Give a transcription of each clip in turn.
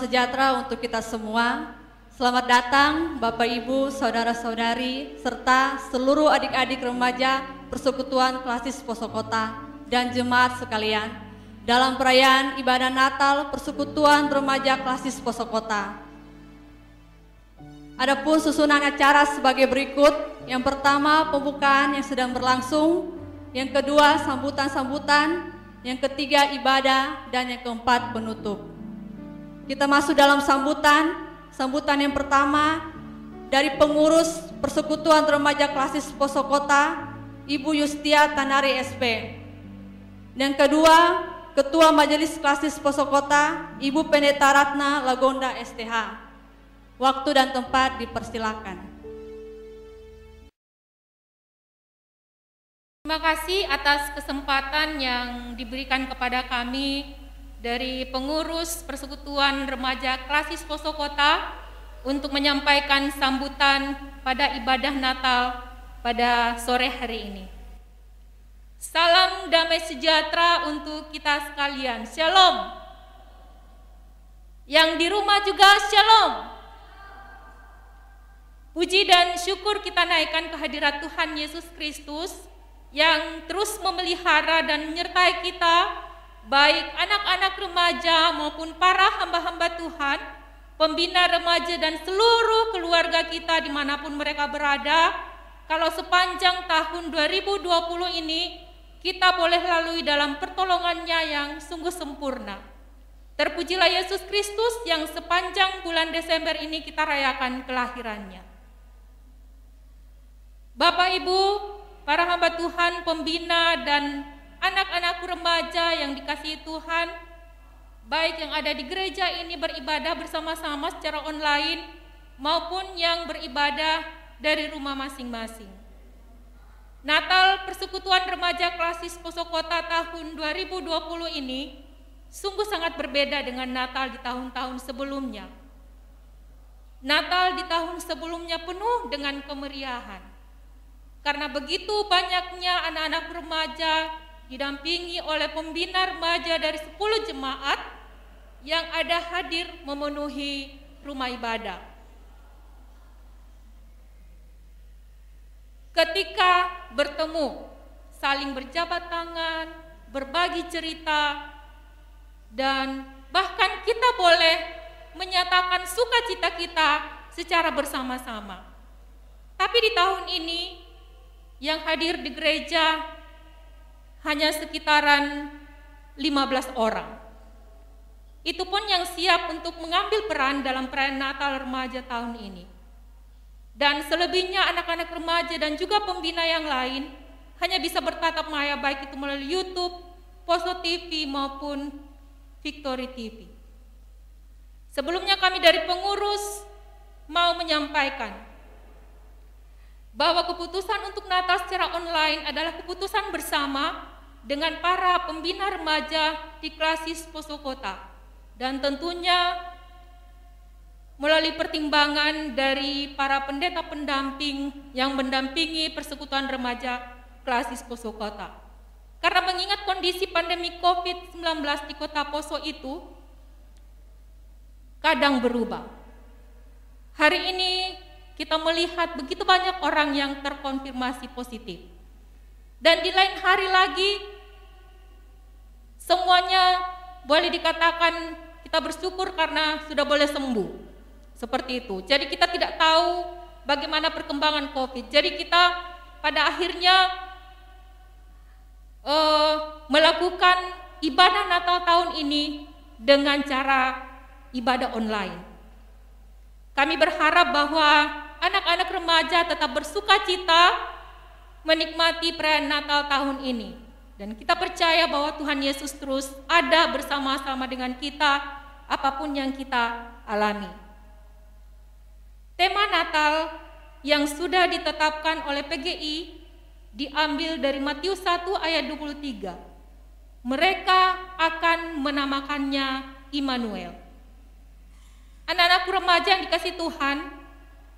sejahtera untuk kita semua. Selamat datang Bapak Ibu, Saudara-saudari, serta seluruh adik-adik remaja Persekutuan Klasis Poso Kota dan jemaat sekalian dalam perayaan ibadah Natal Persekutuan Remaja Klasis Poso Kota. Adapun susunan acara sebagai berikut. Yang pertama, pembukaan yang sedang berlangsung. Yang kedua, sambutan-sambutan. Yang ketiga, ibadah. Dan yang keempat, penutup. Kita masuk dalam sambutan. Sambutan yang pertama dari pengurus Persekutuan Remaja Klasis Poso Kota, Ibu Yustia Tanari SP. Yang kedua, Ketua Majelis Klasis Poso Kota, Ibu Pendeta Ratna Lagonda STH. Waktu dan tempat dipersilakan. Terima kasih atas kesempatan yang diberikan kepada kami dari pengurus Persekutuan Remaja Klasis Poso Kota untuk menyampaikan sambutan pada ibadah Natal pada sore hari ini. Salam damai sejahtera untuk kita sekalian. Shalom. Yang di rumah juga shalom. Puji dan syukur kita naikkan kehadirat Tuhan Yesus Kristus yang terus memelihara dan menyertai kita, baik anak-anak remaja maupun para hamba-hamba Tuhan, pembina remaja dan seluruh keluarga kita dimanapun mereka berada. Kalau sepanjang tahun 2020 ini kita boleh lalui dalam pertolongannya yang sungguh sempurna. Terpujilah Yesus Kristus yang sepanjang bulan Desember ini kita rayakan kelahirannya. Bapak Ibu, para hamba Tuhan, pembina dan anak-anak remaja yang dikasihi Tuhan, baik yang ada di gereja ini beribadah bersama-sama secara online maupun yang beribadah dari rumah masing-masing. Natal Persekutuan Remaja Klasis Poso Kota tahun 2020 ini sungguh sangat berbeda dengan Natal di tahun-tahun sebelumnya. Natal di tahun sebelumnya penuh dengan kemeriahan. Karena begitu banyaknya anak-anak remaja didampingi oleh pembina remaja dari 10 jemaat yang ada hadir memenuhi rumah ibadah. Ketika bertemu, saling berjabat tangan, berbagi cerita, dan bahkan kita boleh menyatakan sukacita kita secara bersama-sama. Tapi di tahun ini, yang hadir di gereja hanya sekitaran 15 orang. Itu pun yang siap untuk mengambil peran dalam perayaan Natal remaja tahun ini. Dan selebihnya anak-anak remaja dan juga pembina yang lain hanya bisa bertatap maya baik itu melalui YouTube, Poso TV maupun Victory TV. Sebelumnya kami dari pengurus mau menyampaikan bahwa keputusan untuk Natal secara online adalah keputusan bersama dengan para pembina remaja di Klasis Poso Kota, dan tentunya melalui pertimbangan dari para pendeta pendamping yang mendampingi Persekutuan Remaja Klasis Poso Kota. Karena mengingat kondisi pandemi COVID-19 di Kota Poso itu kadang berubah. Hari ini kita melihat begitu banyak orang yang terkonfirmasi positif. Dan di lain hari lagi, semuanya boleh dikatakan kita bersyukur karena sudah boleh sembuh. Seperti itu. Jadi kita tidak tahu bagaimana perkembangan COVID. Jadi kita pada akhirnya melakukan ibadah Natal tahun ini dengan cara ibadah online. Kami berharap bahwa anak-anak remaja tetap bersukacita menikmati perayaan Natal tahun ini. Dan kita percaya bahwa Tuhan Yesus terus ada bersama-sama dengan kita apapun yang kita alami. Tema Natal yang sudah ditetapkan oleh PGI diambil dari Matius 1 ayat 23. Mereka akan menamakannya Immanuel. Anak-anak remaja yang dikasihi Tuhan,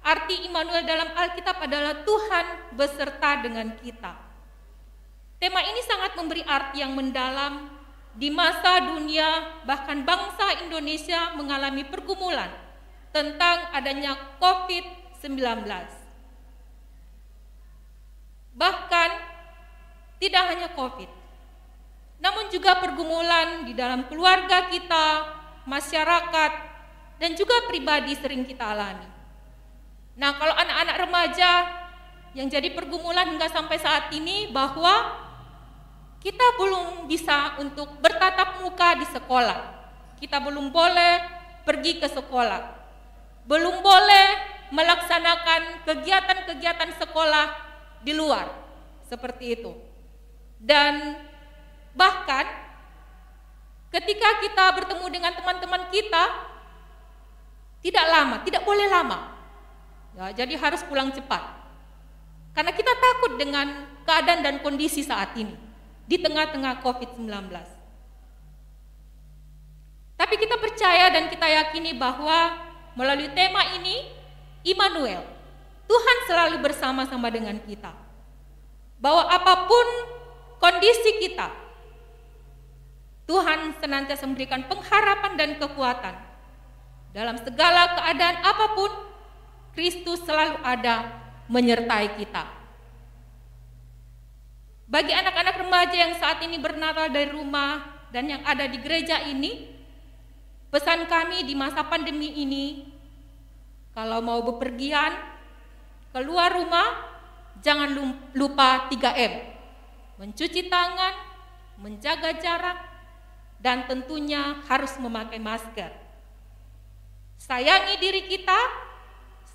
arti Immanuel dalam Alkitab adalah Tuhan beserta dengan kita. Tema ini sangat memberi arti yang mendalam di masa dunia bahkan bangsa Indonesia mengalami pergumulan tentang adanya COVID-19. Bahkan tidak hanya COVID, namun juga pergumulan di dalam keluarga kita, masyarakat, dan juga pribadi sering kita alami. Nah, kalau anak-anak remaja yang jadi pergumulan hingga sampai saat ini bahwa kita belum bisa untuk bertatap muka di sekolah. Kita belum boleh pergi ke sekolah. Belum boleh melaksanakan kegiatan-kegiatan sekolah di luar. Seperti itu. Dan bahkan ketika kita bertemu dengan teman-teman kita, tidak lama, tidak boleh lama. Ya, jadi harus pulang cepat. Karena kita takut dengan keadaan dan kondisi saat ini di tengah-tengah COVID-19. Tapi kita percaya dan kita yakini bahwa melalui tema ini, Immanuel, Tuhan selalu bersama-sama dengan kita. Bahwa apapun kondisi kita, Tuhan senantiasa memberikan pengharapan dan kekuatan. Dalam segala keadaan apapun, Kristus selalu ada menyertai kita. Bagi anak-anak remaja yang saat ini bernatal dari rumah dan yang ada di gereja ini, pesan kami di masa pandemi ini, kalau mau bepergian, keluar rumah, jangan lupa 3M. Mencuci tangan, menjaga jarak, dan tentunya harus memakai masker. Sayangi diri kita,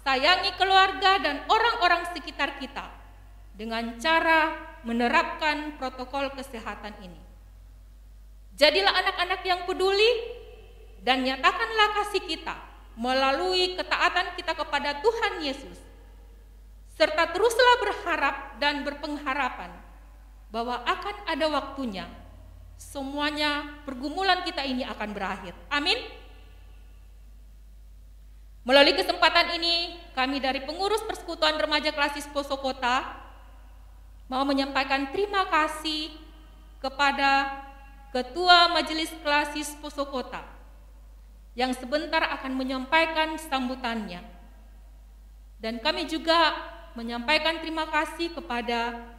sayangi keluarga dan orang-orang sekitar kita dengan cara menerapkan protokol kesehatan ini. Jadilah anak-anak yang peduli dan nyatakanlah kasih kita melalui ketaatan kita kepada Tuhan Yesus. Serta teruslah berharap dan berpengharapan bahwa akan ada waktunya semuanya pergumulan kita ini akan berakhir. Amin. Melalui kesempatan ini, kami dari pengurus Persekutuan Remaja Klasis Poso Kota mau menyampaikan terima kasih kepada Ketua Majelis Klasis Poso Kota yang sebentar akan menyampaikan sambutannya. Dan kami juga menyampaikan terima kasih kepada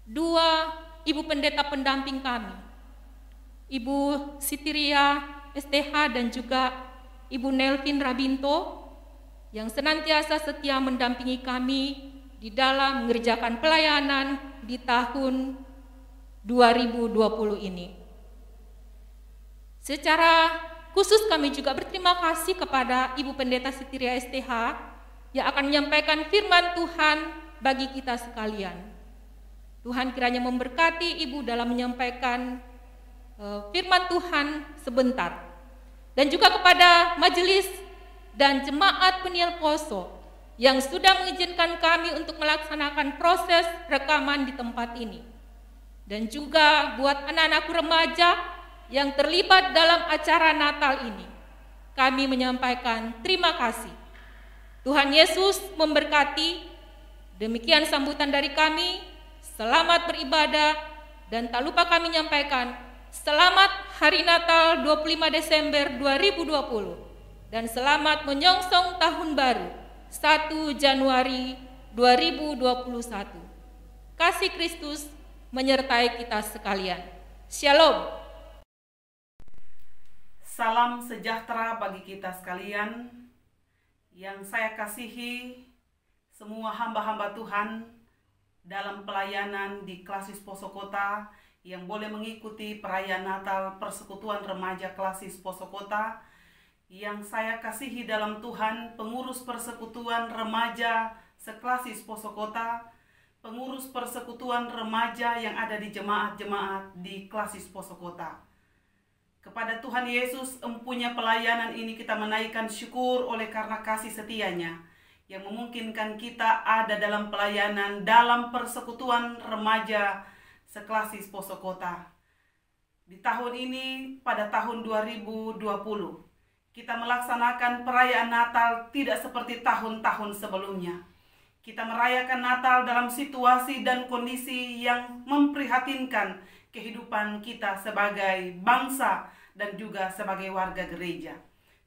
dua ibu pendeta pendamping kami, Ibu Sitiria STH dan juga Ibu Nelvin Rabinto yang senantiasa setia mendampingi kami di dalam mengerjakan pelayanan di tahun 2020 ini. Secara khusus kami juga berterima kasih kepada Ibu Pendeta Sitiria STH yang akan menyampaikan firman Tuhan bagi kita sekalian. Tuhan kiranya memberkati Ibu dalam menyampaikan firman Tuhan sebentar. Dan juga kepada majelis dan jemaat Peniel Poso yang sudah mengizinkan kami untuk melaksanakan proses rekaman di tempat ini. Dan juga buat anak-anakku remaja yang terlibat dalam acara Natal ini, kami menyampaikan terima kasih. Tuhan Yesus memberkati. Demikian sambutan dari kami. Selamat beribadah dan tak lupa kami menyampaikan selamat Hari Natal 25 Desember 2020 dan selamat menyongsong tahun baru 1 Januari 2021. Kasih Kristus menyertai kita sekalian. Shalom. Salam sejahtera bagi kita sekalian yang saya kasihi, semua hamba-hamba Tuhan dalam pelayanan di Klasis Poso Kota yang boleh mengikuti perayaan Natal Persekutuan Remaja Klasis Poso Kota. Yang saya kasihi dalam Tuhan, pengurus Persekutuan Remaja Seklasis Poso Kota, pengurus Persekutuan Remaja yang ada di jemaat-jemaat di Klasis Poso Kota. Kepada Tuhan Yesus, empunya pelayanan ini kita menaikkan syukur oleh karena kasih setianya yang memungkinkan kita ada dalam pelayanan dalam Persekutuan Remaja Seklasis Poso Kota. Di tahun ini, pada tahun 2020, kita melaksanakan perayaan Natal tidak seperti tahun-tahun sebelumnya. Kita merayakan Natal dalam situasi dan kondisi yang memprihatinkan kehidupan kita sebagai bangsa dan juga sebagai warga gereja.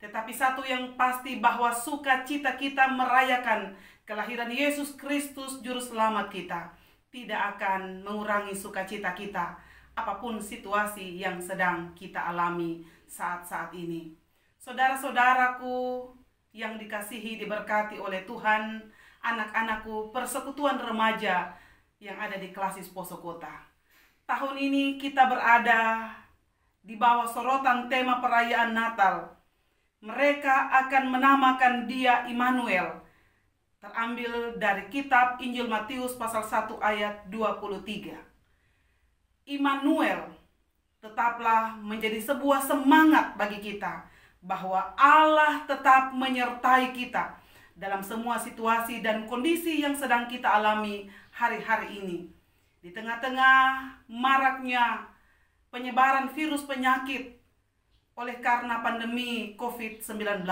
Tetapi satu yang pasti bahwa sukacita kita merayakan kelahiran Yesus Kristus Juru Selamat kita tidak akan mengurangi sukacita kita apapun situasi yang sedang kita alami saat-saat ini. Saudara-saudaraku yang dikasihi, diberkati oleh Tuhan, anak-anakku, persekutuan remaja yang ada di Klasis Poso Kota. Tahun ini kita berada di bawah sorotan tema perayaan Natal. Mereka akan menamakan Dia Immanuel. Terambil dari kitab Injil Matius pasal 1 ayat 23. Immanuel tetaplah menjadi sebuah semangat bagi kita bahwa Allah tetap menyertai kita dalam semua situasi dan kondisi yang sedang kita alami hari-hari ini. Di tengah-tengah maraknya penyebaran virus penyakit oleh karena pandemi COVID-19,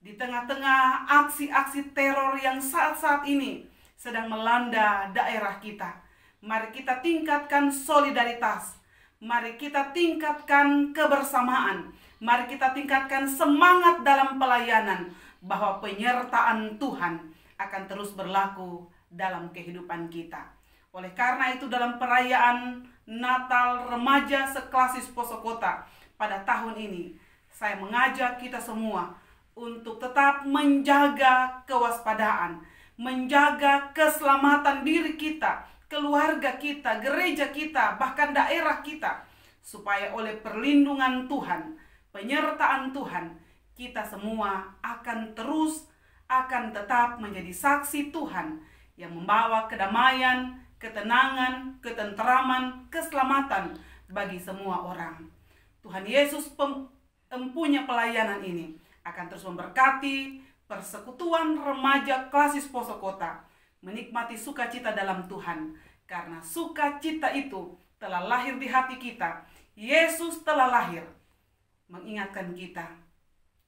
di tengah-tengah aksi-aksi teror yang saat-saat ini sedang melanda daerah kita, mari kita tingkatkan solidaritas, mari kita tingkatkan kebersamaan, mari kita tingkatkan semangat dalam pelayanan, bahwa penyertaan Tuhan akan terus berlaku dalam kehidupan kita. Oleh karena itu, dalam perayaan Natal Remaja Seklasis Poso Kota pada tahun ini, saya mengajak kita semua untuk tetap menjaga kewaspadaan, menjaga keselamatan diri kita, keluarga kita, gereja kita, bahkan daerah kita, supaya oleh perlindungan Tuhan, penyertaan Tuhan, kita semua akan tetap menjadi saksi Tuhan yang membawa kedamaian, ketenangan, ketenteraman, keselamatan bagi semua orang. Tuhan Yesus empunya pelayanan ini akan terus memberkati persekutuan remaja Klasis Poso Kota, menikmati sukacita dalam Tuhan, karena sukacita itu telah lahir di hati kita. Yesus telah lahir mengingatkan kita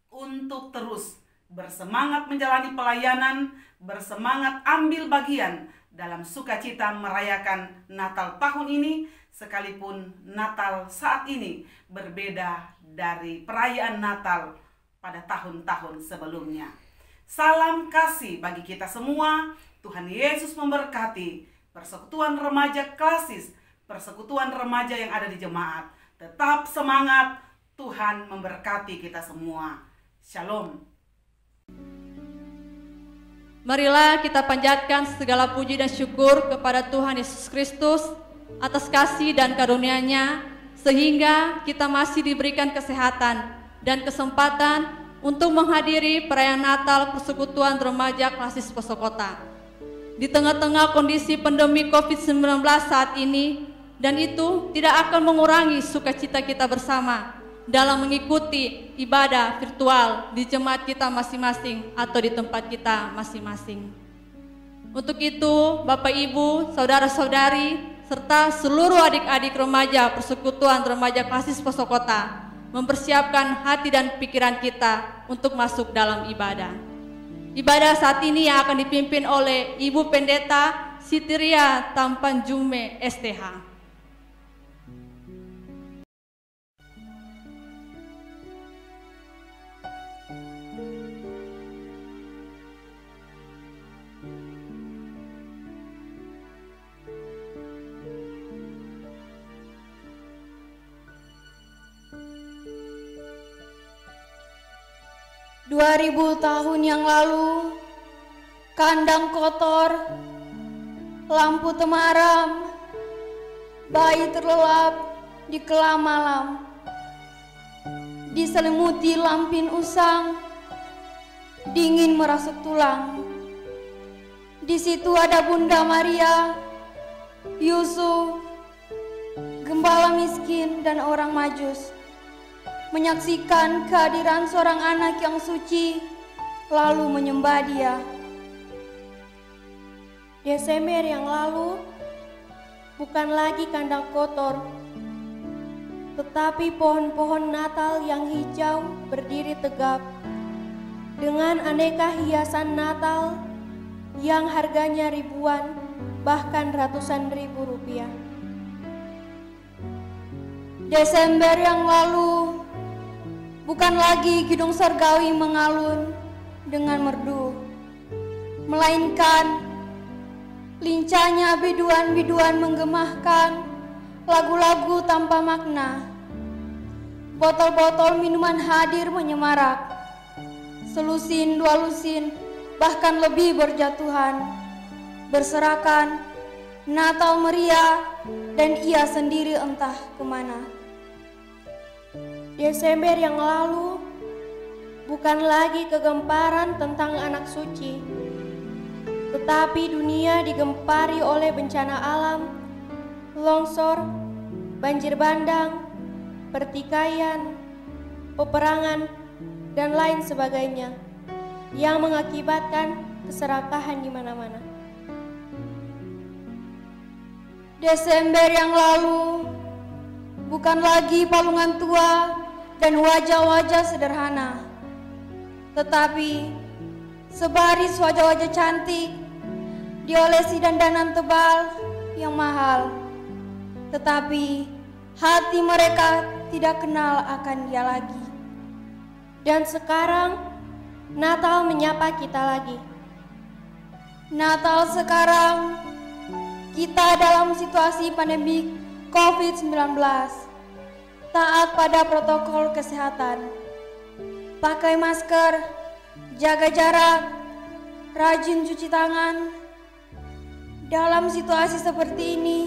untuk terus bersemangat menjalani pelayanan, bersemangat ambil bagian dalam sukacita merayakan Natal tahun ini, sekalipun Natal saat ini berbeda dari perayaan Natal pada tahun-tahun sebelumnya. Salam kasih bagi kita semua. Tuhan Yesus memberkati persekutuan remaja Klasis, persekutuan remaja yang ada di jemaat. Tetap semangat, Tuhan memberkati kita semua. Shalom. Marilah kita panjatkan segala puji dan syukur kepada Tuhan Yesus Kristus atas kasih dan karunia-Nya, sehingga kita masih diberikan kesehatan dan kesempatan untuk menghadiri perayaan Natal Persekutuan Remaja Klasis Poso Kota. Di tengah-tengah kondisi pandemi COVID-19 saat ini, dan itu tidak akan mengurangi sukacita kita bersama dalam mengikuti ibadah virtual di jemaat kita masing-masing atau di tempat kita masing-masing. Untuk itu, Bapak Ibu, Saudara-saudari, serta seluruh adik-adik remaja Persekutuan Remaja Klasis Poso Kota mempersiapkan hati dan pikiran kita untuk masuk dalam ibadah. Ibadah saat ini yang akan dipimpin oleh Ibu Pendeta Sitiria Tampan Jume STH. 2000 tahun yang lalu, kandang kotor, lampu temaram, bayi terlelap di kelam malam, diselimuti lampin usang, dingin merasuk tulang. Di situ ada Bunda Maria, Yusuf, gembala miskin dan orang Majus, menyaksikan kehadiran seorang anak yang suci, lalu menyembah Dia. Desember yang lalu bukan lagi kandang kotor, tetapi pohon-pohon Natal yang hijau berdiri tegap dengan aneka hiasan Natal yang harganya ribuan bahkan ratusan ribu rupiah. Desember yang lalu, bukan lagi Kidung Surgawi mengalun dengan merdu, melainkan lincahnya biduan-biduan menggemahkan lagu-lagu tanpa makna. Botol-botol minuman hadir menyemarak, selusin dua lusin bahkan lebih berjatuhan, berserakan, Natal meriah dan ia sendiri entah kemana. Desember yang lalu bukan lagi kegemparan tentang anak suci, tetapi dunia digempari oleh bencana alam, longsor, banjir bandang, pertikaian, peperangan, dan lain sebagainya yang mengakibatkan keserakahan di mana-mana. Desember yang lalu bukan lagi palungan tua dan wajah-wajah sederhana, tetapi sebaris wajah-wajah cantik diolesi dandanan tebal yang mahal, tetapi hati mereka tidak kenal akan dia lagi. Dan sekarang Natal menyapa kita lagi. Natal sekarang kita dalam situasi pandemi COVID-19, taat pada protokol kesehatan, pakai masker, jaga jarak, rajin cuci tangan. Dalam situasi seperti ini,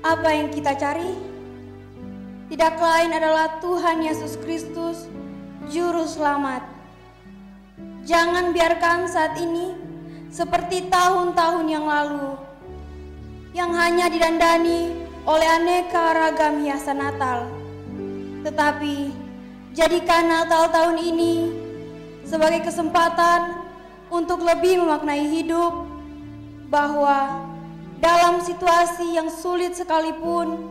apa yang kita cari? Tidak lain adalah Tuhan Yesus Kristus, Juru Selamat. Jangan biarkan saat ini seperti tahun-tahun yang lalu, yang hanya didandani oleh aneka ragam hiasan Natal. Tetapi jadikan Natal tahun ini sebagai kesempatan untuk lebih memaknai hidup, bahwa dalam situasi yang sulit sekalipun,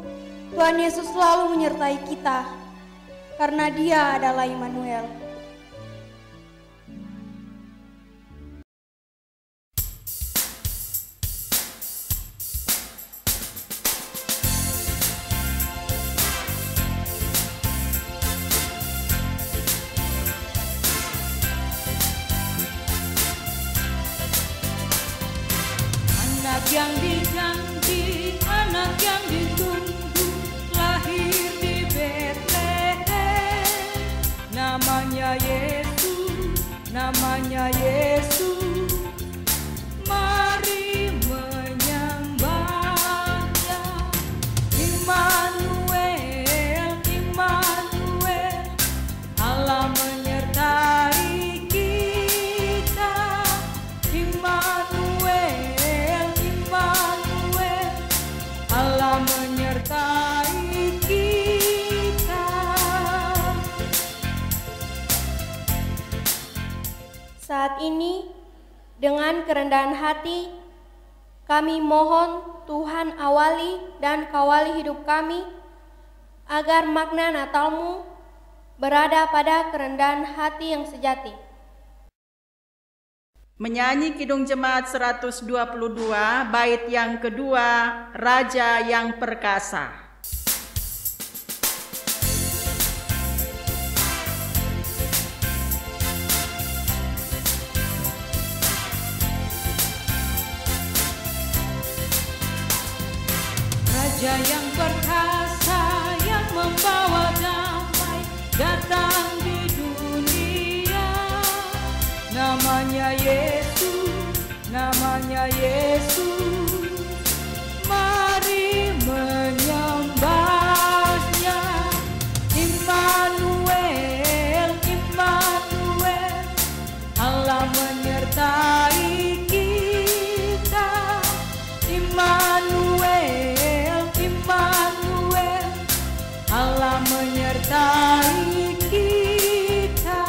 Tuhan Yesus selalu menyertai kita, karena Dia adalah Immanuel. Anak yang dijanji, anak yang ditunggu, lahir di Betlehem. Namanya Yesus, namanya Yesus. Mari menyembahnya. Immanuel, Immanuel, Allah menyertai kita. Immanuel, Immanuel, Allah menyertai kita. Saat ini, dengan kerendahan hati, kami mohon Tuhan awali dan kawali hidup kami, agar makna Natal-Mu berada pada kerendahan hati yang sejati. Menyanyi Kidung Jemaat 122, bait yang kedua, Raja yang Perkasa. Raja yang perkasa, yang membawa damai, datang di dunia. Namanya Yesus, namanya Yesus. Mari menyembahnya. Immanuel, Immanuel, Allah menyertai kita. Immanuel, Immanuel, Allah menyertai kita.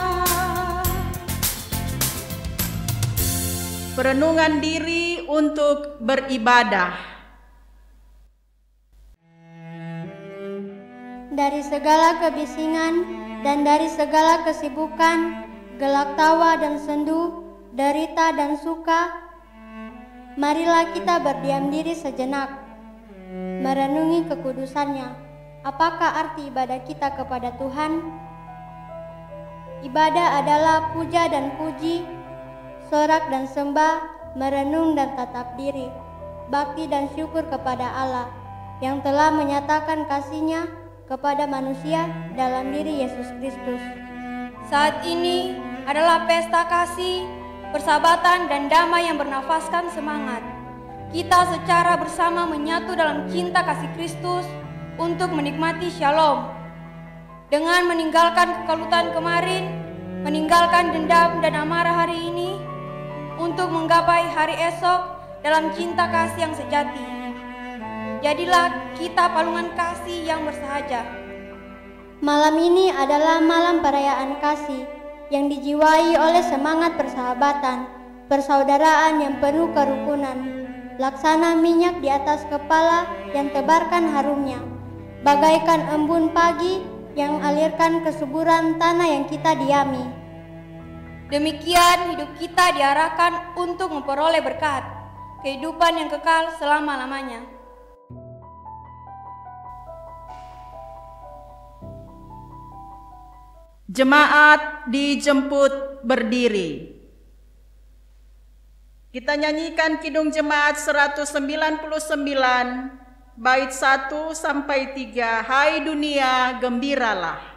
Perenungan diri untuk beribadah. Dari segala kebisingan dan dari segala kesibukan, gelak tawa dan sendu, derita dan suka, marilah kita berdiam diri sejenak, merenungi kekudusannya. Apakah arti ibadah kita kepada Tuhan? Ibadah adalah puja dan puji, sorak dan sembah, merenung dan tatap diri, bakti dan syukur kepada Allah yang telah menyatakan kasih-Nya kepada manusia dalam diri Yesus Kristus. Saat ini adalah pesta kasih, persahabatan dan damai yang bernafaskan semangat. Kita secara bersama menyatu dalam cinta kasih Kristus untuk menikmati shalom. Dengan meninggalkan kekalutan kemarin, meninggalkan dendam dan amarah hari ini, untuk menggapai hari esok dalam cinta kasih yang sejati. Jadilah kita palungan kasih yang bersahaja. Malam ini adalah malam perayaan kasih yang dijiwai oleh semangat persahabatan, persaudaraan yang penuh kerukunan, laksana minyak di atas kepala yang tebarkan harumnya, bagaikan embun pagi yang alirkan kesuburan tanah yang kita diami. Demikian hidup kita diarahkan untuk memperoleh berkat, kehidupan yang kekal selama-lamanya. Jemaat dijemput berdiri. Kita nyanyikan Kidung Jemaat 199 bait 1 sampai 3. Hai dunia, gembiralah.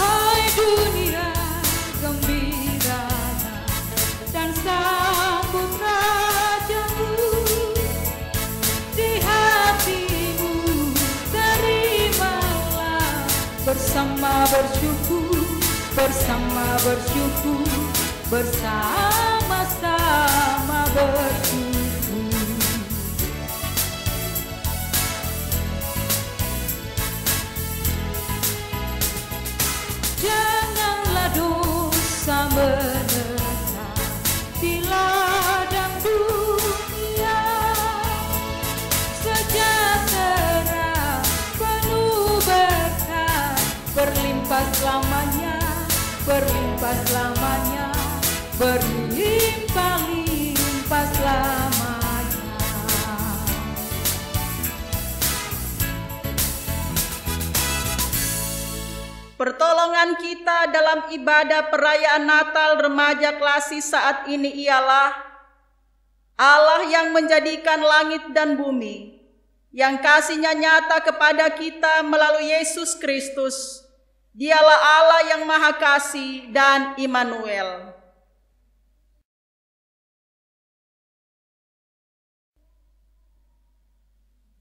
Hai dunia, gembiralah dan sambut rajamu. Di hatimu terimalah bersama bersyukur, bersama-sama bersyukur. Janganlah dosa menetap di ladang dunia, sejahtera penuh berkat, berlimpah selamanya, berlimpah-limpah selamanya. Pertolongan kita dalam ibadah perayaan Natal remaja klasik saat ini ialah Allah yang menjadikan langit dan bumi, yang kasih-Nya nyata kepada kita melalui Yesus Kristus. Dialah Allah yang Maha Kasih dan Immanuel.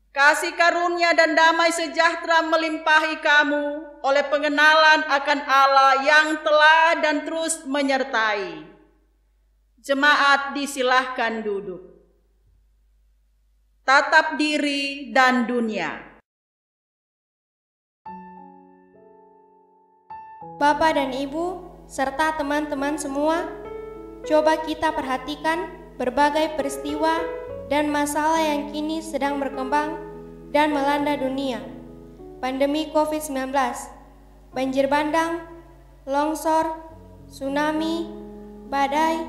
Kasih karunia dan damai sejahtera melimpahi kamu oleh pengenalan akan Allah yang telah dan terus menyertai. Jemaat disilahkan duduk. Tatap diri dan dunia. Bapak dan Ibu, serta teman-teman semua, coba kita perhatikan berbagai peristiwa dan masalah yang kini sedang berkembang dan melanda dunia. Pandemi COVID-19, banjir bandang, longsor, tsunami, badai,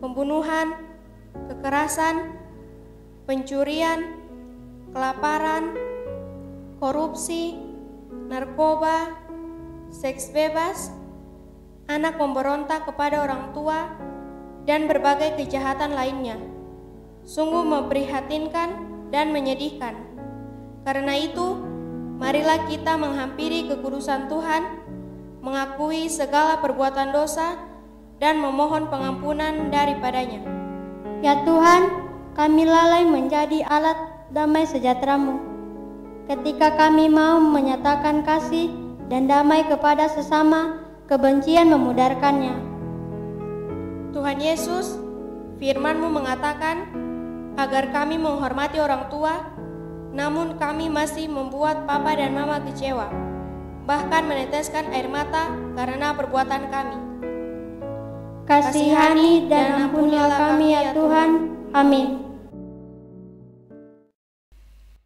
pembunuhan, kekerasan, pencurian, kelaparan, korupsi, narkoba, seks bebas, anak memberontak kepada orang tua, dan berbagai kejahatan lainnya. Sungguh memprihatinkan dan menyedihkan. Karena itu, marilah kita menghampiri kekudusan Tuhan, mengakui segala perbuatan dosa, dan memohon pengampunan daripadanya. Ya Tuhan, kami lalai menjadi alat damai sejahtera-Mu. Ketika kami mau menyatakan kasih dan damai kepada sesama, kebencian memudarkannya. Tuhan Yesus, firman-Mu mengatakan agar kami menghormati orang tua, namun kami masih membuat papa dan mama kecewa, bahkan meneteskan air mata karena perbuatan kami. Kasihani dan ampunilah kami ya Tuhan. Amin.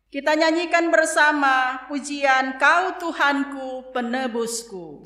Kita nyanyikan bersama pujian Kau Tuhanku Penebusku.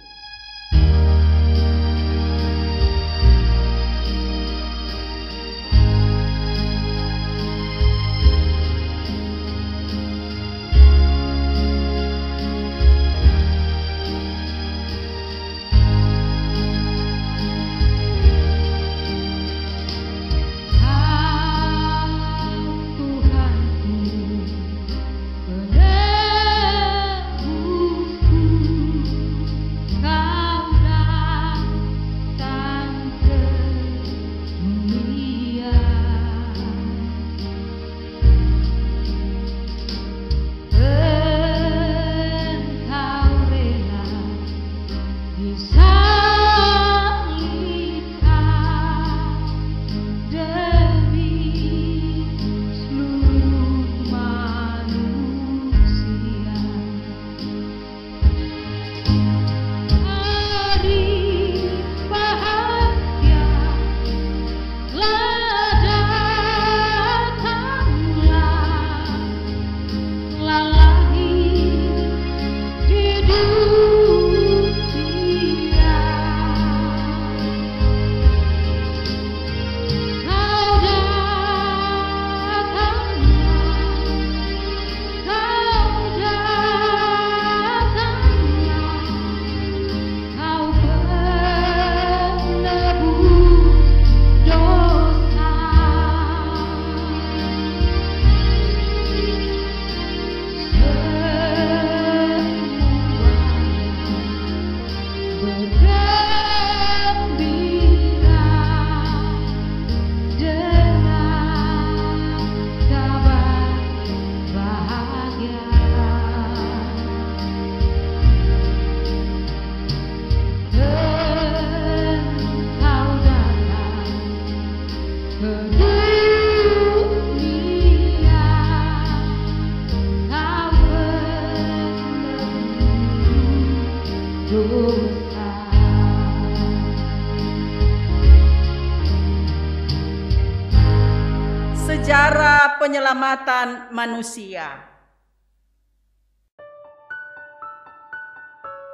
Sejarah penyelamatan manusia.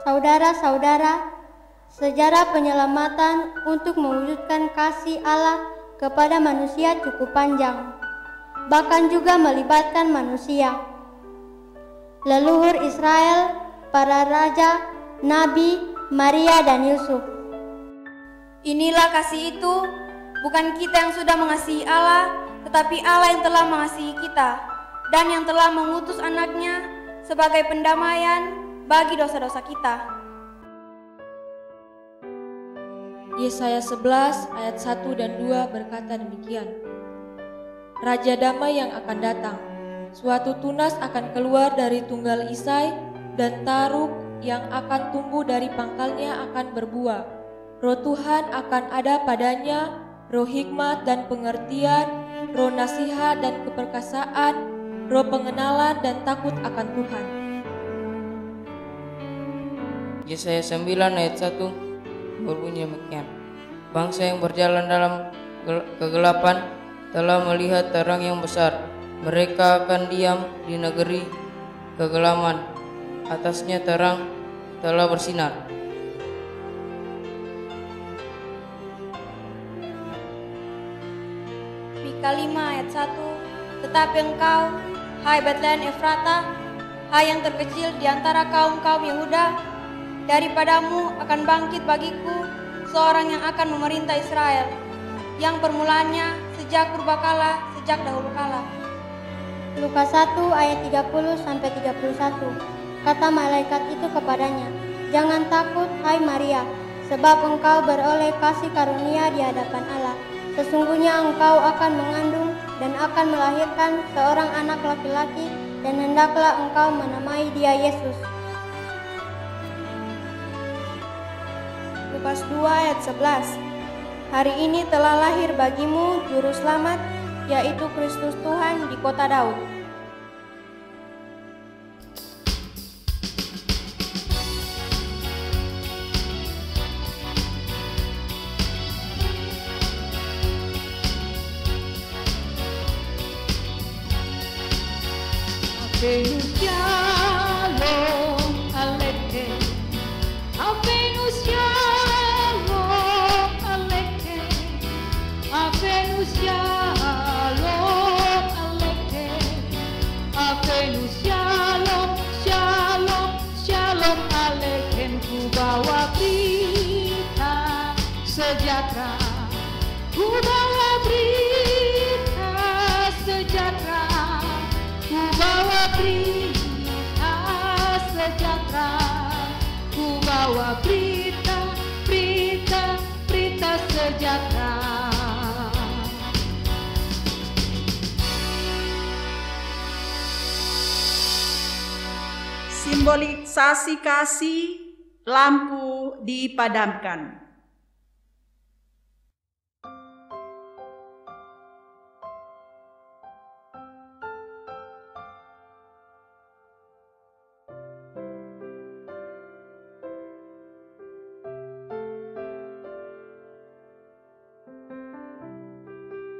Saudara-saudara, sejarah penyelamatan untuk mewujudkan kasih Allah kepada manusia cukup panjang, bahkan juga melibatkan manusia. Leluhur Israel, para raja, nabi, Maria dan Yusuf. Inilah kasih itu, bukan kita yang sudah mengasihi Allah, tetapi Allah yang telah mengasihi kita dan yang telah mengutus anaknya sebagai pendamaian bagi dosa-dosa kita. Yesaya 11 ayat 1 dan 2 berkata demikian. Raja damai yang akan datang, suatu tunas akan keluar dari tunggal Isai, dan taruk yang akan tumbuh dari pangkalnya akan berbuah. Roh Tuhan akan ada padanya, roh hikmat dan pengertian, roh nasihat dan keperkasaan, roh pengenalan dan takut akan Tuhan. Yesaya 9 ayat 1 berbunyi demikian. Bangsa yang berjalan dalam kegelapan telah melihat terang yang besar. Mereka akan diam di negeri kegelapan, atasnya terang telah bersinar. Mika 5 ayat 1. Tetapi engkau, hai Betlehem Efrata, hai yang terkecil di antara kaum-kaum Yehuda, daripadamu akan bangkit bagiku seorang yang akan memerintah Israel, yang permulaannya sejak purbakala, sejak dahulu kala. Lukas 1 ayat 30-31. Kata malaikat itu kepadanya, jangan takut hai Maria, sebab engkau beroleh kasih karunia di hadapan Allah. Sesungguhnya engkau akan mengandung dan akan melahirkan seorang anak laki-laki, dan hendaklah engkau menamai dia Yesus. Lukas 2 ayat 11. Hari ini telah lahir bagimu juru selamat, yaitu Kristus Tuhan di kota Daud. Venus Shalom Aleichem, Venus Shalom Aleichem, Venus Shalom Aleichem, Venus Shalom Shalom Shalom Aleichem. Ku bawa berita sejahtera, ku bawa berita sejahtera, ku bawa berita sejahtera, ku bawa berita, berita, berita sejahtera. Simbolisasi kasih, lampu dipadamkan.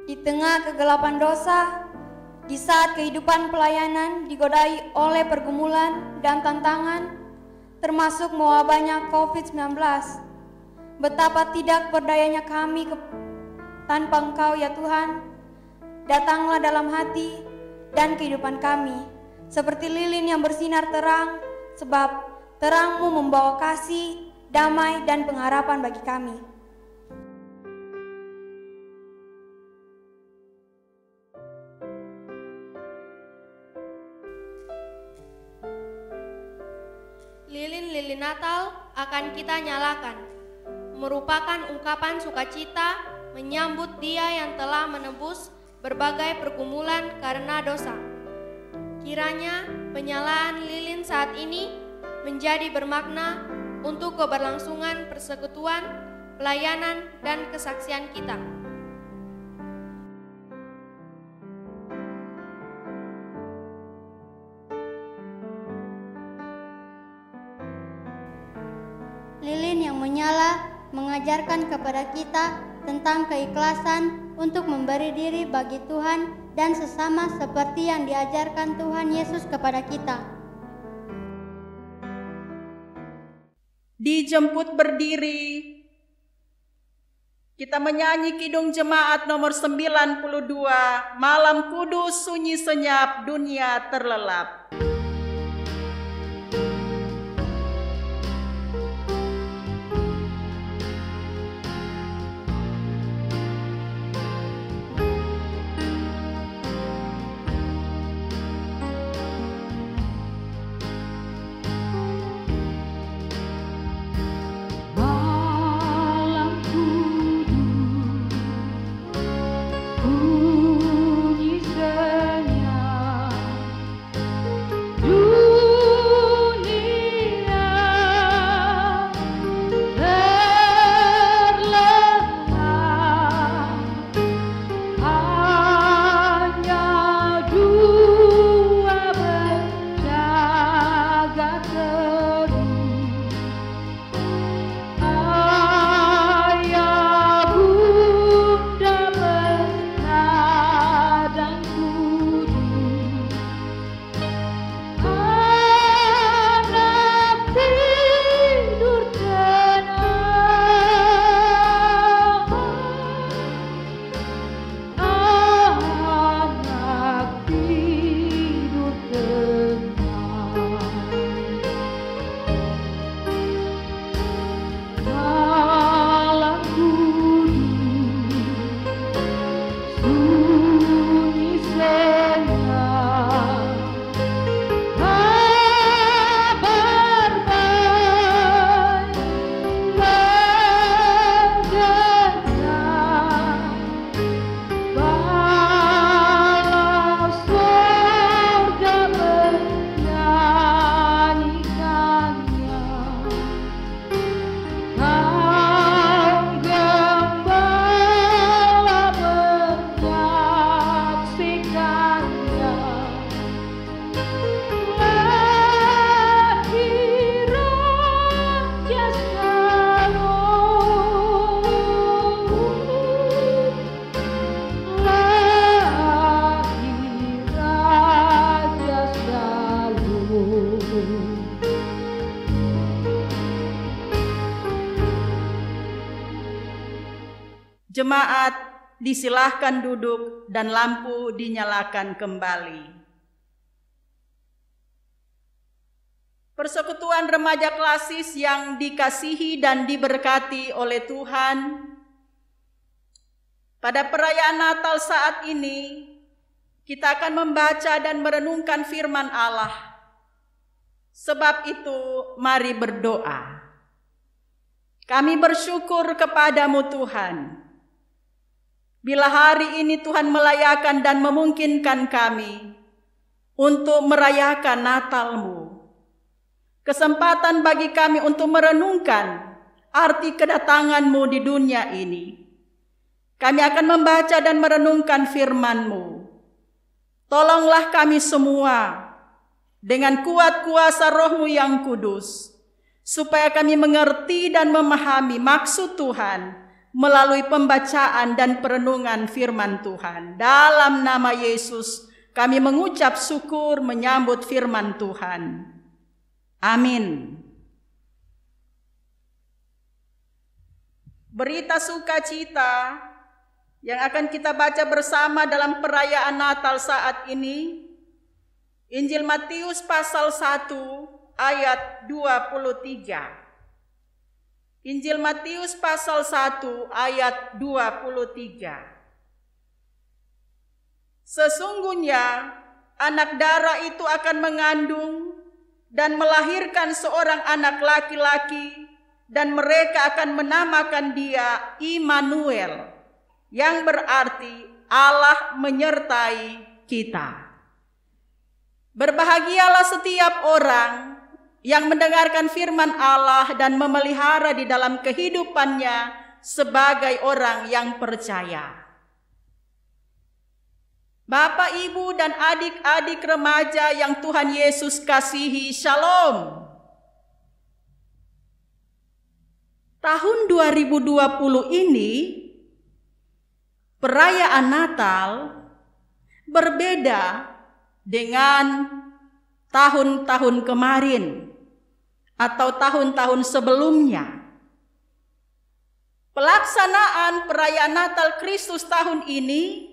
Di tengah kegelapan dosa, di saat kehidupan pelayanan digodai oleh pergumulan dan tantangan, termasuk mewabahnya COVID-19, betapa tidak berdayanya kami tanpa Engkau ya Tuhan. Datanglah dalam hati dan kehidupan kami, seperti lilin yang bersinar terang, sebab terang-Mu membawa kasih, damai, dan pengharapan bagi kami. Lilin-lilin Natal akan kita nyalakan, merupakan ungkapan sukacita menyambut Dia yang telah menebus berbagai pergumulan karena dosa. Kiranya penyalaan lilin saat ini menjadi bermakna untuk keberlangsungan persekutuan, pelayanan, dan kesaksian kita. Lilin yang menyala mengajarkan kepada kita tentang keikhlasan untuk memberi diri bagi Tuhan dan sesama seperti yang diajarkan Tuhan Yesus kepada kita. Dijemput berdiri. Kita menyanyi Kidung Jemaat nomor 92, Malam Kudus sunyi senyap, dunia terlelap. Jemaat disilahkan duduk dan lampu dinyalakan kembali. Persekutuan remaja klasis yang dikasihi dan diberkati oleh Tuhan, pada perayaan Natal saat ini kita akan membaca dan merenungkan firman Allah. Sebab itu mari berdoa. Kami bersyukur kepadamu Tuhan, bila hari ini Tuhan melayakan dan memungkinkan kami untuk merayakan Natal-Mu. Kesempatan bagi kami untuk merenungkan arti kedatangan-Mu di dunia ini. Kami akan membaca dan merenungkan firman-Mu. Tolonglah kami semua dengan kuat kuasa Roh-Mu yang kudus, supaya kami mengerti dan memahami maksud Tuhan melalui pembacaan dan perenungan firman Tuhan. Dalam nama Yesus kami mengucap syukur menyambut firman Tuhan. Amin. Berita sukacita yang akan kita baca bersama dalam perayaan Natal saat ini, Injil Matius pasal 1 ayat 23. Injil Matius pasal 1 ayat 23. Sesungguhnya anak darah itu akan mengandung dan melahirkan seorang anak laki-laki, dan mereka akan menamakan dia Immanuel, yang berarti Allah menyertai kita. Berbahagialah setiap orang yang mendengarkan firman Allah dan memelihara di dalam kehidupannya sebagai orang yang percaya. Bapak, Ibu, dan adik-adik remaja yang Tuhan Yesus kasihi, Shalom. Tahun 2020 ini, perayaan Natal berbeda dengan tahun-tahun kemarin atau tahun-tahun sebelumnya. Pelaksanaan perayaan Natal Kristus tahun ini,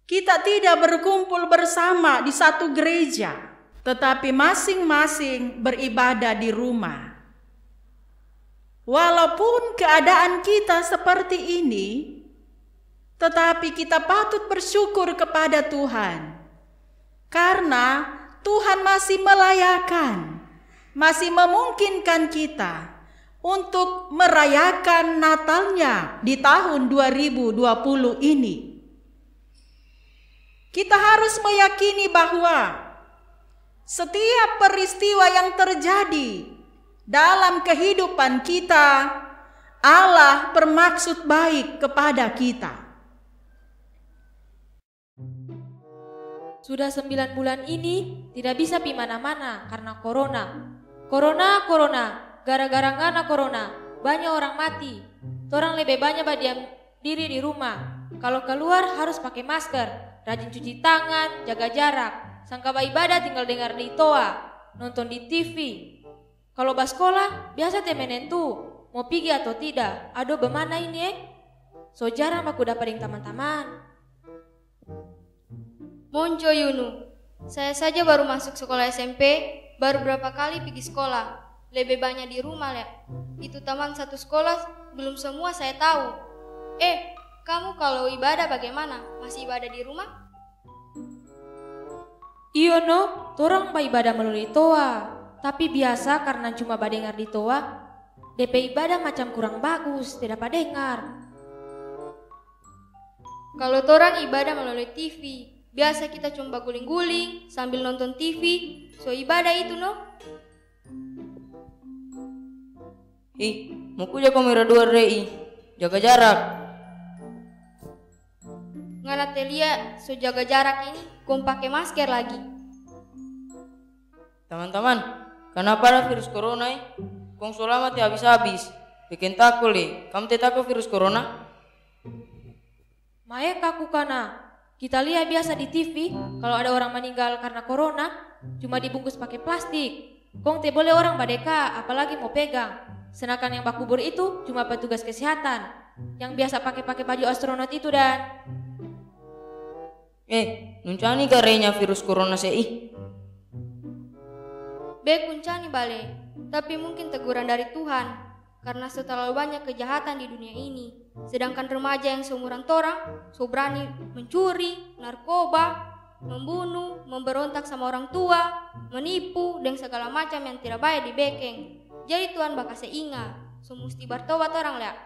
kita tidak berkumpul bersama di satu gereja, tetapi masing-masing beribadah di rumah. Walaupun keadaan kita seperti ini, tetapi kita patut bersyukur kepada Tuhan, karena Tuhan masih melayakan, masih memungkinkan kita untuk merayakan Natalnya di tahun 2020 ini. Kita harus meyakini bahwa setiap peristiwa yang terjadi dalam kehidupan kita, Allah bermaksud baik kepada kita. Sudah 9 bulan ini tidak bisa pi mana-mana karena corona. Corona, gara-gara ngana corona, banyak orang mati. Torang lebih banyak berdiam diri di rumah. Kalau keluar harus pakai masker, rajin cuci tangan, jaga jarak. Sangka ibadah tinggal dengar di toa, nonton di TV. Kalau bas sekolah, biasa temen tu mau pergi atau tidak. Aduh, bagaimana ini So jarang aku dapat dengan teman-teman. Monjo Yunu, saya saja baru masuk sekolah SMP, baru berapa kali pergi sekolah. Lebih banyak di rumah ya. Itu teman satu sekolah, belum semua saya tahu. Kamu kalau ibadah bagaimana? Masih ibadah di rumah? Iyo no, torang ibadah melalui toa. Tapi biasa karena cuma badengar di toa, DP ibadah macam kurang bagus, tidak dengar. Kalau torang ibadah melalui TV, biasa kita cuma guling-guling sambil nonton TV, so ibadah itu no? Mau kuja kamera 2 rei, jaga jarak. Ngana telia so jaga jarak ini, kong pakai masker lagi. Teman-teman, kenapa ada virus corona Kong selamat ya habis-habis. Bikin takut kamu takut virus corona? Maek aku kana. Kita lihat biasa di TV, kalau ada orang meninggal karena corona, cuma dibungkus pakai plastik. Kong boleh orang badeka, apalagi mau pegang. Sedangkan yang bakubur itu cuma petugas kesehatan. yang biasa pakai baju astronot itu, Dan. Nuncani karenya virus corona sei. Kuncani bale, tapi mungkin teguran dari Tuhan karena terlalu banyak kejahatan di dunia ini. Sedangkan remaja yang seumuran torang so berani mencuri, narkoba, membunuh, memberontak sama orang tua, menipu, dan segala macam yang tidak baik di bekeng. Jadi Tuhan bakal ingat, so mesti bertobat orang lihat.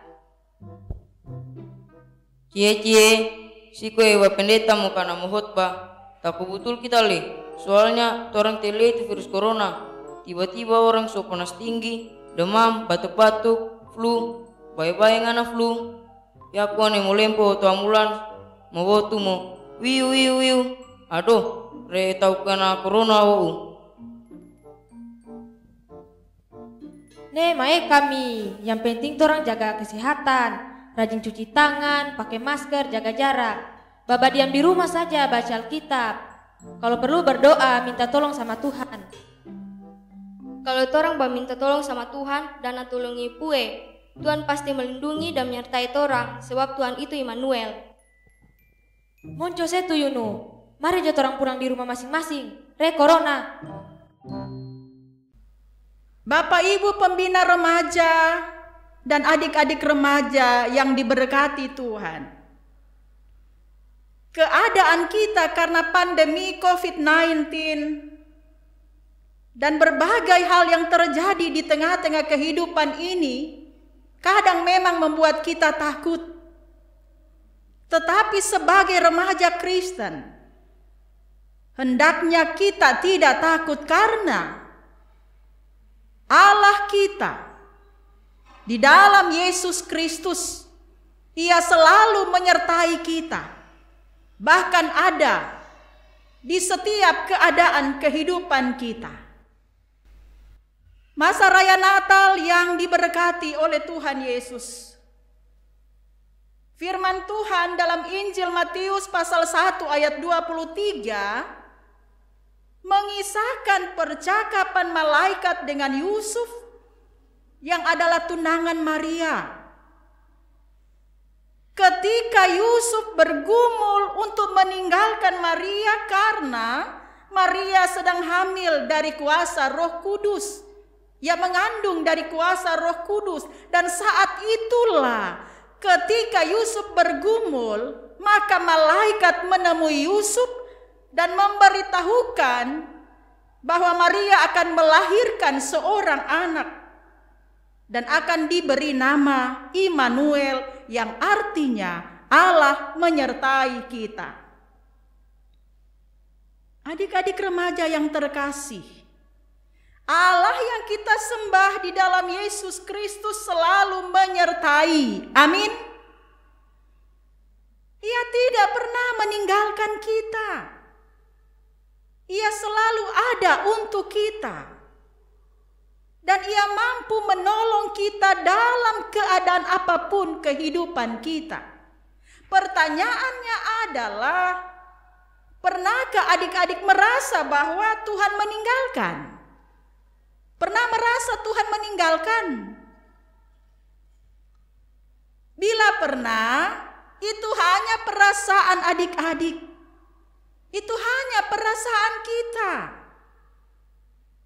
Cie, si kue wa pendeta mau kana mau khotbah. Tapi betul kita soalnya orang tele itu virus corona. Tiba-tiba orang so panas tinggi, demam, batuk-batuk, flu, bayi-bayi ngana flu. Ya aku ane mau lempo tu ambulans, mau botu mau wiu. Aduh, re tau kena corona wau. Mae kami, yang penting orang jaga kesehatan, rajin cuci tangan, pakai masker, jaga jarak. Baba diam di rumah saja, baca Alkitab. Kalau perlu berdoa, minta tolong sama Tuhan. Kalau orang minta tolong sama Tuhan dan natulungi pue, Tuhan pasti melindungi dan menyertai orang, sebab Tuhan itu Immanuel. Monco setu Yunu, mari jatuh orang pulang di rumah masing-masing. Re corona. Bapak Ibu pembina remaja dan adik-adik remaja yang diberkati Tuhan. Keadaan kita karena pandemi COVID-19 dan berbagai hal yang terjadi di tengah-tengah kehidupan ini kadang memang membuat kita takut. Tetapi sebagai remaja Kristen, hendaknya kita tidak takut karena Allah kita di dalam Yesus Kristus, Ia selalu menyertai kita. Bahkan ada di setiap keadaan kehidupan kita. Masa raya Natal yang diberkati oleh Tuhan Yesus. Firman Tuhan dalam Injil Matius pasal 1 ayat 23 mengisahkan percakapan malaikat dengan Yusuf yang adalah tunangan Maria. Ketika Yusuf bergumul untuk meninggalkan Maria karena Maria sedang hamil dari kuasa Roh Kudus. Ia mengandung dari kuasa Roh Kudus. Dan saat itulah ketika Yusuf bergumul, maka malaikat menemui Yusuf dan memberitahukan bahwa Maria akan melahirkan seorang anak dan akan diberi nama Immanuel, yang artinya Allah menyertai kita. Adik-adik remaja yang terkasih, Allah yang kita sembah di dalam Yesus Kristus selalu menyertai. Amin. Ia tidak pernah meninggalkan kita. Ia selalu ada untuk kita. Dan Ia mampu menolong kita dalam keadaan apapun kehidupan kita. Pertanyaannya adalah, pernahkah adik-adik merasa bahwa Tuhan meninggalkan? Pernah merasa Tuhan meninggalkan? Bila pernah, itu hanya perasaan adik-adik. Itu hanya perasaan kita.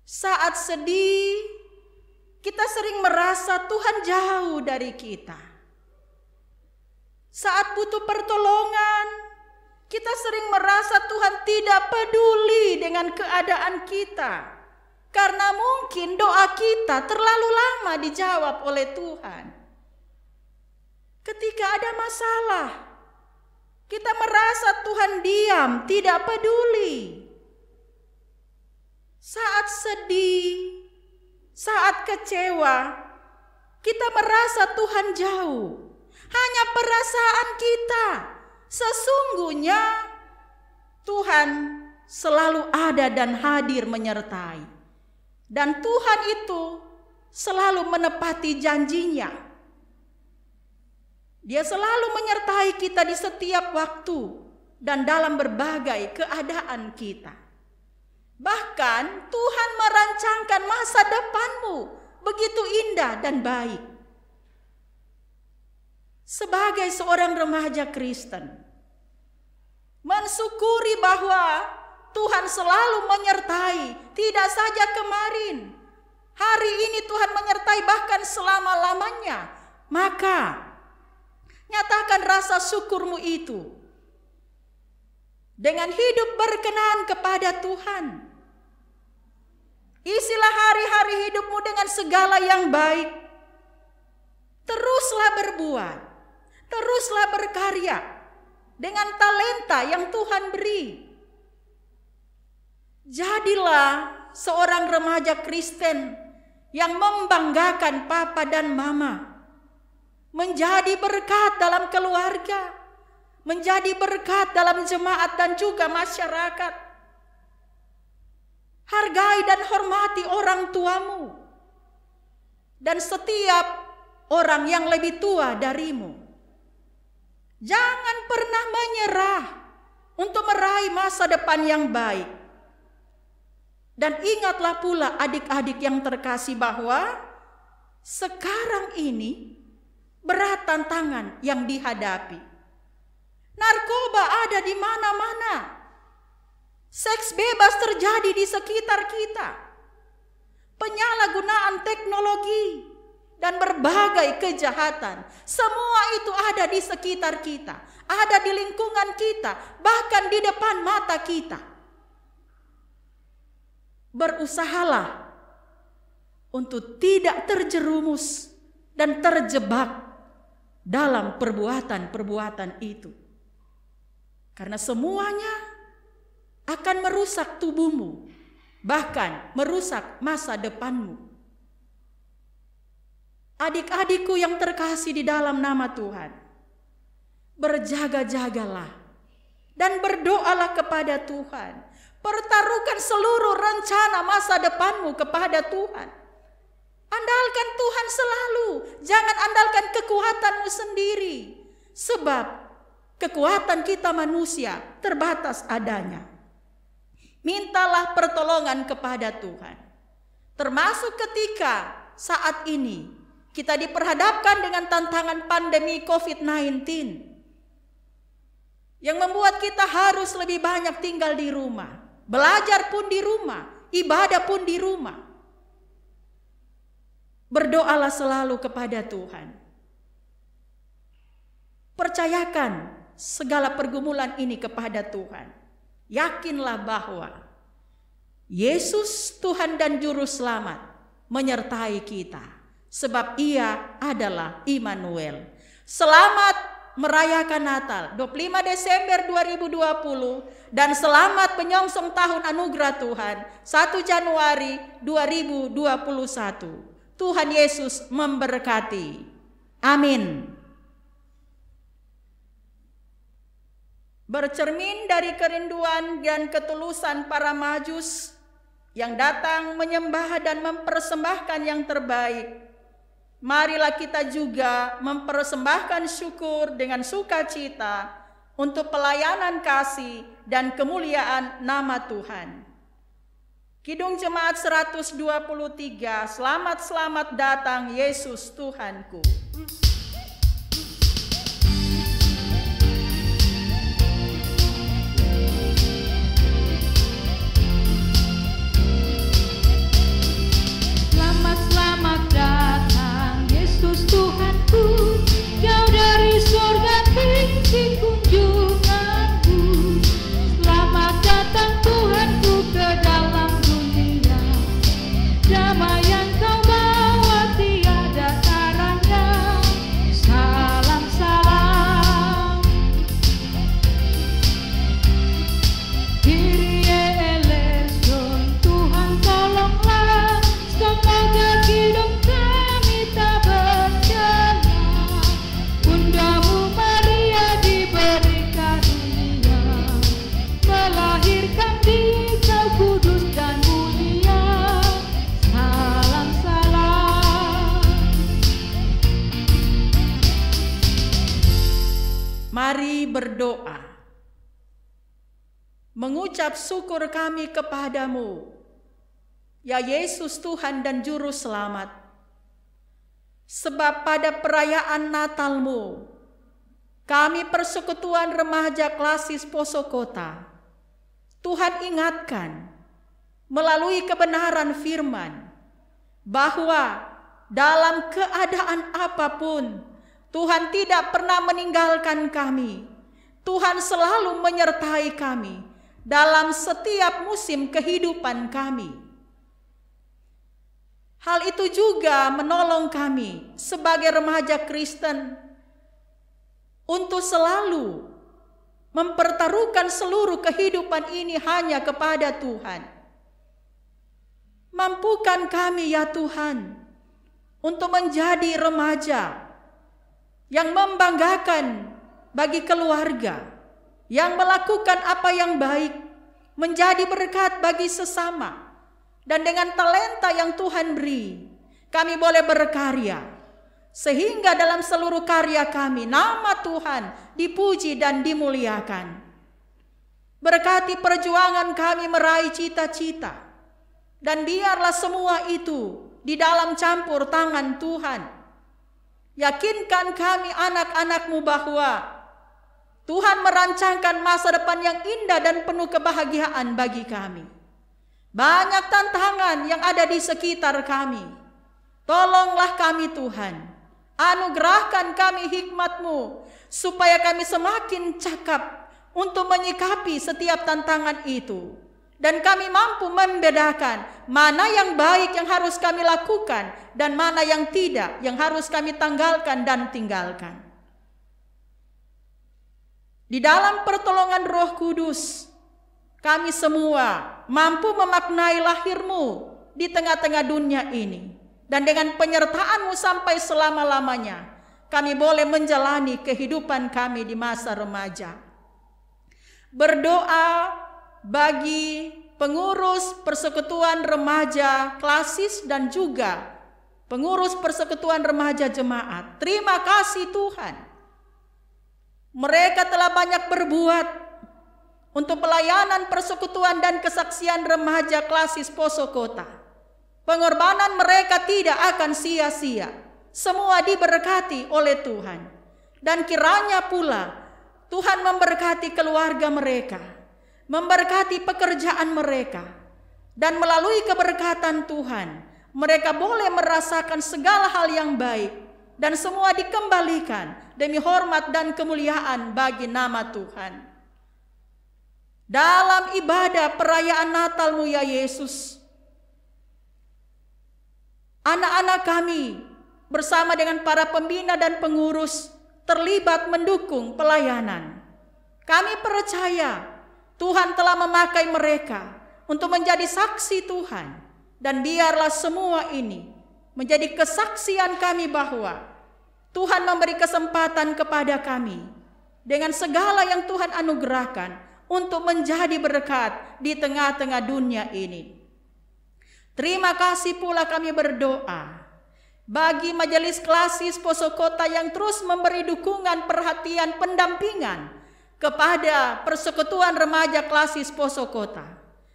Saat sedih, kita sering merasa Tuhan jauh dari kita. Saat butuh pertolongan, kita sering merasa Tuhan tidak peduli dengan keadaan kita. Karena mungkin doa kita terlalu lama dijawab oleh Tuhan. Ketika ada masalah, kita merasa Tuhan diam, tidak peduli. Saat sedih, saat kecewa, kita merasa Tuhan jauh. Hanya perasaan kita. Sesungguhnya Tuhan selalu ada dan hadir menyertai. Dan Tuhan itu selalu menepati janjinya. Dia selalu menyertai kita di setiap waktu dan dalam berbagai keadaan kita. Bahkan Tuhan merancangkan masa depanmu begitu indah dan baik. sebagai seorang remaja Kristen, mensyukuri bahwa Tuhan selalu menyertai, tidak saja kemarin, hari ini Tuhan menyertai bahkan selama-lamanya. Maka nyatakan rasa syukurmu itu dengan hidup berkenan kepada Tuhan. Isilah hari-hari hidupmu dengan segala yang baik. Teruslah berbuat, teruslah berkarya dengan talenta yang Tuhan beri. Jadilah seorang remaja Kristen yang membanggakan papa dan mama, menjadi berkat dalam keluarga, menjadi berkat dalam jemaat dan juga masyarakat. Hargai dan hormati orang tuamu dan setiap orang yang lebih tua darimu. Jangan pernah menyerah untuk meraih masa depan yang baik. Dan ingatlah pula adik-adik yang terkasih bahwa sekarang ini berat tantangan yang dihadapi. Narkoba ada di mana-mana. Seks bebas terjadi di sekitar kita. Penyalahgunaan teknologi dan berbagai kejahatan, semua itu ada di sekitar kita, ada di lingkungan kita, bahkan di depan mata kita. Berusahalah untuk tidak terjerumus dan terjebak dalam perbuatan-perbuatan itu. Karena semuanya akan merusak tubuhmu, bahkan merusak masa depanmu. Adik-adikku yang terkasih di dalam nama Tuhan, berjaga-jagalah dan berdoalah kepada Tuhan. Pertaruhkan seluruh rencana masa depanmu kepada Tuhan. Andalkan Tuhan selalu, jangan andalkan kekuatanmu sendiri. Sebab kekuatan kita manusia terbatas adanya. Mintalah pertolongan kepada Tuhan. Termasuk ketika saat ini kita diperhadapkan dengan tantangan pandemi COVID-19 yang membuat kita harus lebih banyak tinggal di rumah. Belajar pun di rumah, ibadah pun di rumah. Berdoalah selalu kepada Tuhan. Percayakan segala pergumulan ini kepada Tuhan. Yakinlah bahwa Yesus Tuhan dan Juru Selamat menyertai kita. Sebab Ia adalah Immanuel. Selamat merayakan Natal 25 Desember 2020 dan selamat menyongsong tahun anugerah Tuhan 1 Januari 2021. Tuhan Yesus memberkati. Amin. Bercermin dari kerinduan dan ketulusan para Majus yang datang menyembah dan mempersembahkan yang terbaik, marilah kita juga mempersembahkan syukur dengan sukacita untuk pelayanan kasih dan kemuliaan nama Tuhan. Kidung Jemaat 123, selamat datang Yesus Tuhanku. Selamat datang Yesus Tuhanku, Kau dari surga tinggi kunjunganku. Selamat datang Tuhanku ke dalam dunia, damai yang Kau bawa tiada taranya. Salam salam, Kyrie eleison, Tuhan tolonglah, semoga hidup kami tak bencana. Bundamu Maria diberi karunia, melahirkan Dikau kudus dan mulia. Salam salam. Mari berdoa. Mengucap syukur kami kepadamu, ya Yesus Tuhan dan Juru Selamat. Sebab pada perayaan Natal-Mu kami Persekutuan Remaja Klasis Poso Kota, Tuhan ingatkan melalui kebenaran firman bahwa dalam keadaan apapun Tuhan tidak pernah meninggalkan kami. Tuhan selalu menyertai kami dalam setiap musim kehidupan kami. Hal itu juga menolong kami sebagai remaja Kristen untuk selalu mempertaruhkan seluruh kehidupan ini hanya kepada Tuhan. Mampukan kami ya Tuhan untuk menjadi remaja yang membanggakan bagi keluarga, yang melakukan apa yang baik, menjadi berkat bagi sesama, dan dengan talenta yang Tuhan beri, kami boleh berkarya, sehingga dalam seluruh karya kami, nama Tuhan dipuji dan dimuliakan. Berkati perjuangan kami meraih cita-cita, dan biarlah semua itu di dalam campur tangan Tuhan. Yakinkan kami anak-anak-Mu bahwa Tuhan merancangkan masa depan yang indah dan penuh kebahagiaan bagi kami. Banyak tantangan yang ada di sekitar kami. Tolonglah kami Tuhan. Anugerahkan kami hikmat-Mu supaya kami semakin cakap untuk menyikapi setiap tantangan itu. Dan kami mampu membedakan mana yang baik yang harus kami lakukan dan mana yang tidak, yang harus kami tanggalkan dan tinggalkan. Di dalam pertolongan Roh Kudus, kami semua mampu memaknai lahir-Mu di tengah-tengah dunia ini. Dan dengan penyertaan-Mu sampai selama-lamanya, kami boleh menjalani kehidupan kami di masa remaja. Berdoa bagi pengurus Persekutuan Remaja Klasis dan juga pengurus Persekutuan Remaja Jemaat. Terima kasih Tuhan. Mereka telah banyak berbuat untuk pelayanan persekutuan dan kesaksian remaja Klasis Poso Kota. Pengorbanan mereka tidak akan sia-sia. Semua diberkati oleh Tuhan. Dan kiranya pula Tuhan memberkati keluarga mereka, memberkati pekerjaan mereka, dan melalui keberkatan Tuhan, mereka boleh merasakan segala hal yang baik, dan semua dikembalikan demi hormat dan kemuliaan bagi nama Tuhan. Dalam ibadah perayaan Natal-Mu ya Yesus, anak-anak kami bersama dengan para pembina dan pengurus terlibat mendukung pelayanan. Kami percaya Tuhan telah memakai mereka untuk menjadi saksi Tuhan. Dan biarlah semua ini menjadi kesaksian kami bahwa Tuhan memberi kesempatan kepada kami dengan segala yang Tuhan anugerahkan untuk menjadi berkat di tengah-tengah dunia ini. Terima kasih pula kami berdoa bagi Majelis Klasis Poso Kota yang terus memberi dukungan, perhatian, pendampingan kepada Persekutuan Remaja Klasis Poso Kota.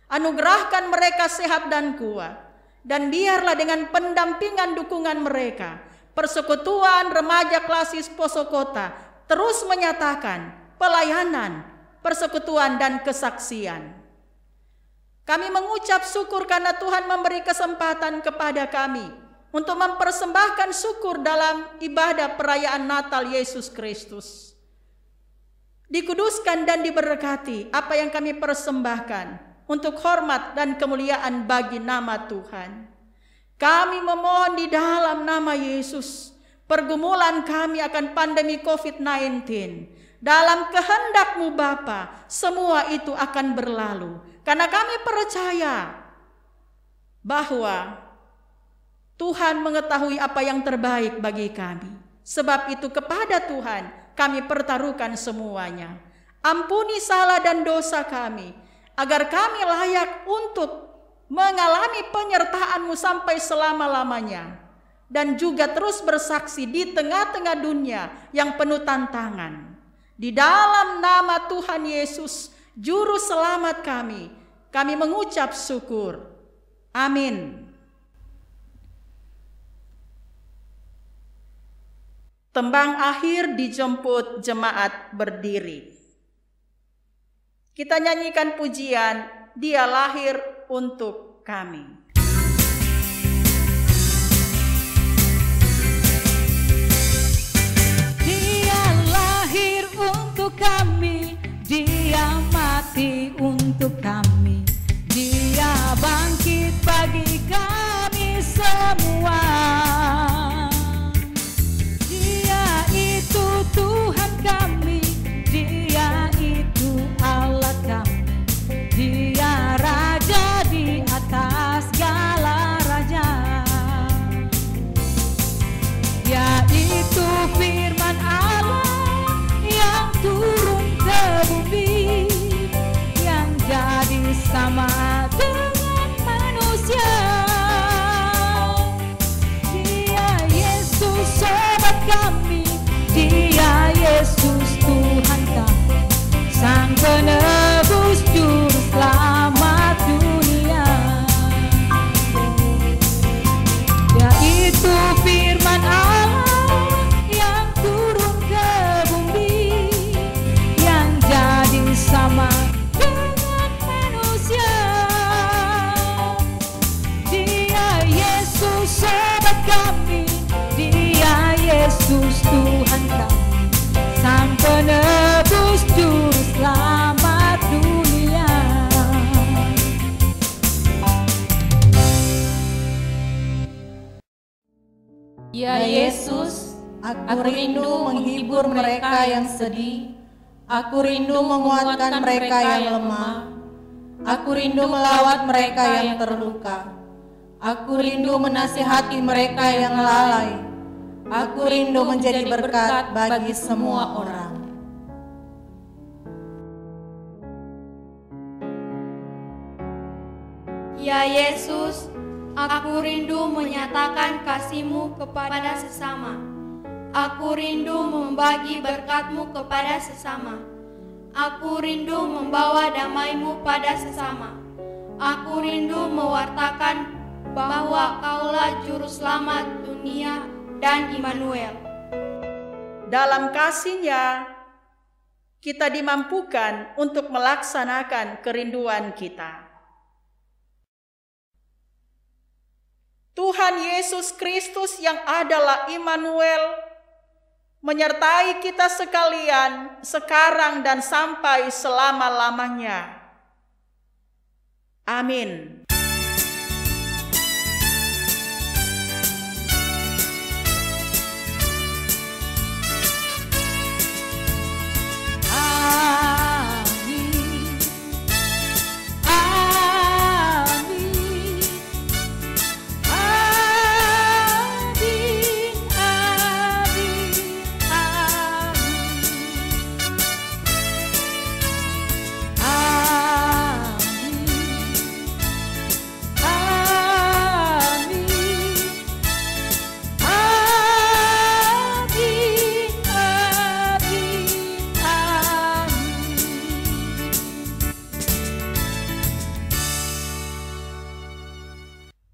Anugerahkan mereka sehat dan kuat. Dan biarlah dengan pendampingan dukungan mereka, Persekutuan Remaja Klasis Poso Kota terus menyatakan pelayanan, persekutuan dan kesaksian. Kami mengucap syukur karena Tuhan memberi kesempatan kepada kami untuk mempersembahkan syukur dalam ibadah perayaan Natal Yesus Kristus. Dikuduskan dan diberkati apa yang kami persembahkan untuk hormat dan kemuliaan bagi nama Tuhan. Kami memohon di dalam nama Yesus, pergumulan kami akan pandemi COVID-19, dalam kehendak-Mu Bapa, semua itu akan berlalu. Karena kami percaya bahwa Tuhan mengetahui apa yang terbaik bagi kami. Sebab itu kepada Tuhan kami pertaruhkan semuanya. Ampuni salah dan dosa kami, agar kami layak untuk mengalami penyertaan-Mu sampai selama-lamanya. Dan juga terus bersaksi di tengah-tengah dunia yang penuh tantangan. Di dalam nama Tuhan Yesus, Juru Selamat kami mengucap syukur. Amin. Tembang akhir dijemput jemaat berdiri. Kita nyanyikan pujian, Dia lahir untuk kami. Dia lahir untuk kami, Dia mati untuk kami, Dia bangkit bagi kami semua. Dia itu Tuhan kami, Dia itu Allah kami, Dia Raja di atas segala raja. Yaitu firman Allah yang turun ke bumi, yang jadi sama dengan manusia. Dia Yesus sobat kami, Dia Yesus Tuhan kami, Sang penebus juru selamat dunia. Yaitu firman Allah yang turun ke bumi, yang jadi sama dengan manusia. Dia Yesus sobat kami, Dia Yesus Tuhan kami, Sang penebus juru selamat dunia. Ya Yesus, aku rindu menghibur mereka yang sedih, aku rindu menguatkan mereka yang lemah, aku rindu melawat mereka yang terluka, aku rindu menasihati mereka yang lalai, aku rindu menjadi berkat bagi semua orang. Ya Yesus, aku rindu menyatakan kasih-Mu kepada sesama. Aku rindu membagi berkat-Mu kepada sesama. Aku rindu membawa damai-Mu pada sesama. Aku rindu mewartakan bahwa Kaulah Juru Selamat dunia dan Immanuel. Dalam kasih-Nya, kita dimampukan untuk melaksanakan kerinduan kita. Tuhan Yesus Kristus yang adalah Immanuel menyertai kita sekalian sekarang dan sampai selama-lamanya. Amin.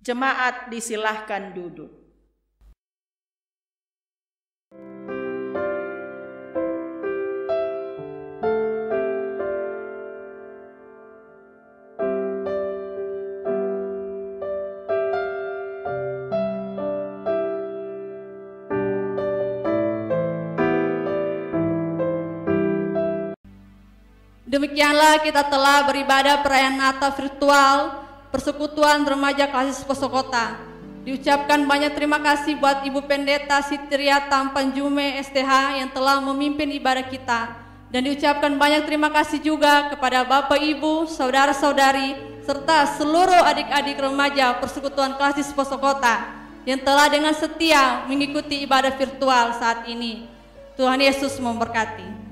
Jemaat disilahkan duduk. Demikianlah kita telah beribadah perayaan Natal virtual Persekutuan Remaja Klasis Posokota. Diucapkan banyak terima kasih buat Ibu Pendeta Sitria Tampan Jume STH yang telah memimpin ibadah kita. Dan diucapkan banyak terima kasih juga kepada Bapak Ibu, Saudara-saudari, serta seluruh adik-adik remaja Persekutuan Klasis Posokota yang telah dengan setia mengikuti ibadah virtual saat ini. Tuhan Yesus memberkati.